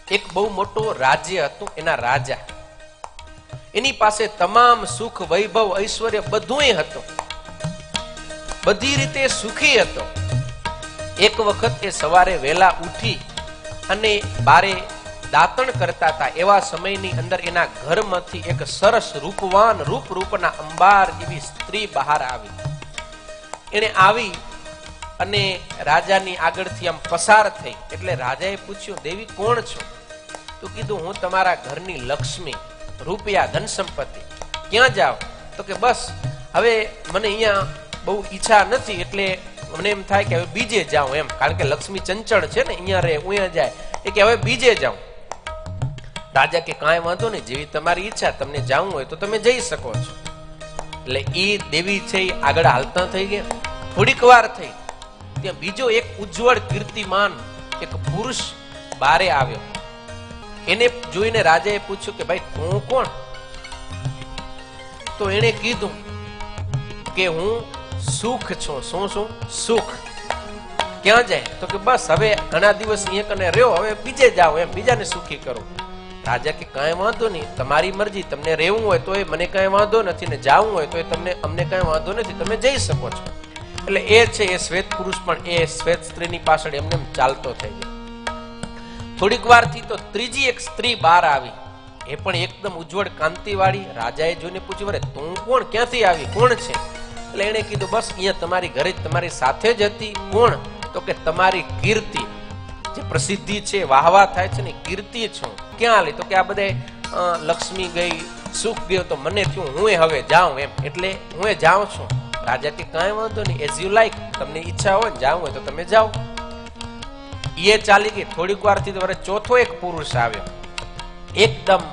એક બહુ મોટો રાજ્ય હતું, એના રાજા, એની પાસે તમામ સુખ વૈભવ ઐશ્વર્ય બધુંય હતું, બધી રીતે સુખી હતો. એક વખત એ સવારે વહેલા ઉઠી અને બારે દાતણ કરતા હતા. એવા સમયની અંદર એના ઘરમાંથી એક સરસ રૂપવાન રૂપના અંબાર જેવી સ્ત્રી બહાર આવી. એને આવી અને રાજાની આગળથી આમ પસાર થઈ. એટલે રાજાએ પૂછ્યું, દેવી કોણ છો? તો કીધું, હું તમારા ઘરની લક્ષ્મી, રૂપિયા, ધન સંપત્તિ. ક્યાં જાઓ? તો કે બસ હવે મને અહીંયા બહુ ઈચ્છા નથી, એટલે મને એમ થાય કે હવે બીજે જાઉં એમ, કારણ કે લક્ષ્મી ચંચળ છે ને, અહીંયા રહે અહીંયા જાય, એ કે હવે બીજે જાઉં. રાજા કે કાંઈ વાંધો નહીં, જેવી તમારી ઈચ્છા, તમને જાવું હોય તો તમે જઈ શકો છો. એટલે એ દેવી છે એ આગળ હાલતા થઈ ગયા. થોડીક વાર થઈ, ત્યાં બીજો એક ઉજ્જવળ કીર્તિમાન એક પુરુષ બારે આવ્યો. એને જોઈને રાજાએ પૂછ્યું કે ભાઈ તું કોણ? તો એને કીધું કે હું સુખ છું. શું શું? સુખ. ક્યાં જાય? તો કે બસ હવે ઘણા દિવસ અહીંયા કને રહ્યો, હવે બીજે જાઓ એમ, બીજાને સુખી કરો. રાજા કે કાંઈ વાંધો નહીં, તમારી મરજી, તમને રહેવું હોય તો એ મને કાંઈ વાંધો નથી, ને જાવું હોય તો તમને અમને કાંઈ વાંધો નથી, તમે જઈ શકો છો. એટલે એ છે એ શ્વેત પુરુષ પણ એ શ્વેત સ્ત્રીની પાછળ એમને ચાલતો થઈ ગયો. થોડીક વારથી તો ત્રીજી એક સ્ત્રી બહાર આવી, એ પણ એકદમ ઉજ્જવળ કાંતિવાળી. રાજાએ જોઈને પૂછ્યું, અરે તું કોણ, ક્યાંથી આવી, કોણ છે? એટલે એને કીધું, બસ અહીંયા તમારી ઘરે જ તમારી સાથે જ હતી. કોણ? તો કે તમારી કીર્તિ, જે પ્રસિદ્ધિ છે, વાહવા થાય છે ને, કીર્તિ છું. ક્યાં આલી? તો કે આ બધે લક્ષ્મી ગઈ, સુખ ગયો, તો મને થયું હું હવે જાઉં એમ, એટલે હું જાઉં છું. રાજા કે કાંઈ વાંધો નહીં, એઝ યુ લાઈક, તમને ઈચ્છા હોય ને જાવું હોય તો તમે જાઓ. એ ચાલી ગઈ. થોડીક વાર થી ચોથો એક પુરુષ આવ્યો, એકદમ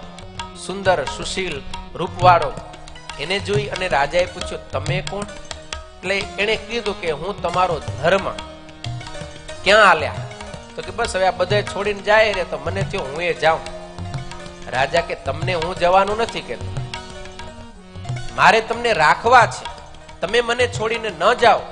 સુંદર સુશીલ રૂપવાળો. એને જોઈ અને રાજાએ પૂછ્યું, તમે કોણ? એટલે એને કીધું કે હું તમારો ધર્મ. ક્યાં આલ્યા? તો કે બસ હવે આ બધા છોડીને જાય રે, તો મને થયો હું એ જાઉં. રાજા કે તમને હું જવાનું નથી કેતો, મારે તમને રાખવા છે. તમે મને છોડીને ન જાઓ.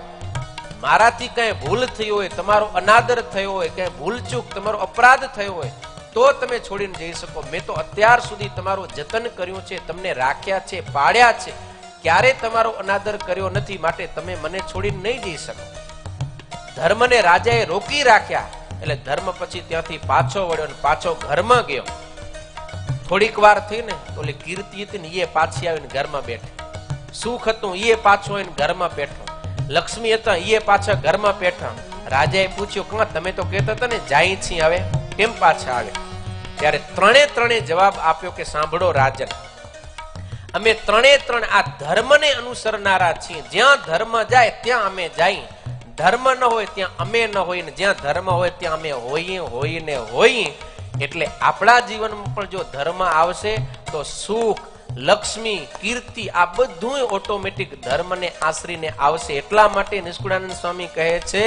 મારાથી કઈ ભૂલ થઈ હોય, તમારો અનાદર થયો હોય, કઈ ભૂલચૂક, તમારો અપરાધ થયો હોય, તો તમે છોડીને જઈ શકો. મેં તો અત્યાર સુધી તમારું જતન કર્યું છે, તમને રાખ્યા છે, પાળ્યા છે, ક્યારે તમારો અનાદર કર્યો નથી, માટે તમે મને છોડીને નહીં જઈ શકો. ધર્મને રાજાએ રોકી રાખ્યા. એટલે ધર્મ પછી ત્યાંથી પાછો વળ્યો અને પાછો ઘરમાં ગયો. થોડીક વાર થઈ ને, ઓલી કીર્તિ હતી ને, એ પાછી આવીને ઘરમાં બેઠી. સુખ હતું, એ પાછો આવીને ઘરમાં બેઠો. લક્ષ્મી હતા, એ પાછા ઘરમાં બેઠા. રાજાએ પૂછ્યું, કાં તમે તો કહેતા હતા ને જાય છીએ, હવે કેમ પાછા આવે? ત્યારે ત્રણે જવાબ આપ્યો કે સાંભળો રાજન, અમે ત્રણ આ ધર્મને અનુસરનારા છીએ. જ્યાં ધર્મ જાય ત્યાં અમે જાય, ધર્મ ન હોય ત્યાં અમે ન હોય, ને જ્યાં ધર્મ હોય ત્યાં અમે હોઈએ. એટલે આપણા જીવનમાં પણ જો ધર્મ આવશે તો સુખ, લક્ષ્મી, કીર્તિ આ બધું ઓટોમેટિક ધર્મને આશરીને આવશે. એટલા માટે નિષ્કુળાનંદ સ્વામી કહે છે,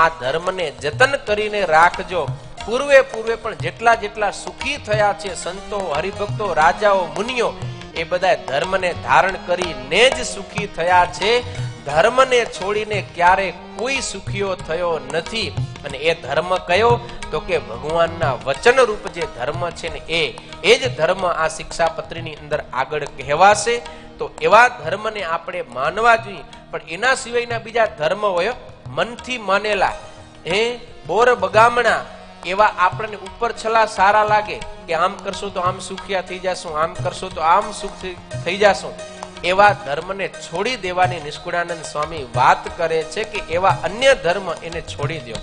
આ ધર્મને જતન કરીને રાખજો. પૂર્વે પણ જેટલા સુખી થયા છે સંતો, હરિભક્તો, રાજાઓ, મુનિઓ, એ બધા ધર્મને ધારણ કરીને જ સુખી થયા છે. ધર્મને છોડીને ક્યારે કોઈ સુખીઓ થયો નથી. અને એ ધર્મ કયો? તો કે ભગવાનના વચન રૂપ જે ધર્મ છે ને, એ જ ધર્મ આ શિક્ષાપત્રીની અંદર આગળ કહેવાશે. તો એવા ધર્મને આપણે માનવા જોઈએ. પણ એના સિવાયના બીજા ધર્મ હોય, મનથી માનેલા, બોર બગામણા, એવા આપણને ઉપર છલા સારા લાગે કે આમ કરશો તો આમ સુખિયા થઈ જશું, આમ કરશો તો આમ સુખ થઈ જશું, એવા ધર્મને છોડી દેવાની નિષ્કુળાનંદ સ્વામી વાત કરે છે કે એવા અન્ય ધર્મ એને છોડી દો.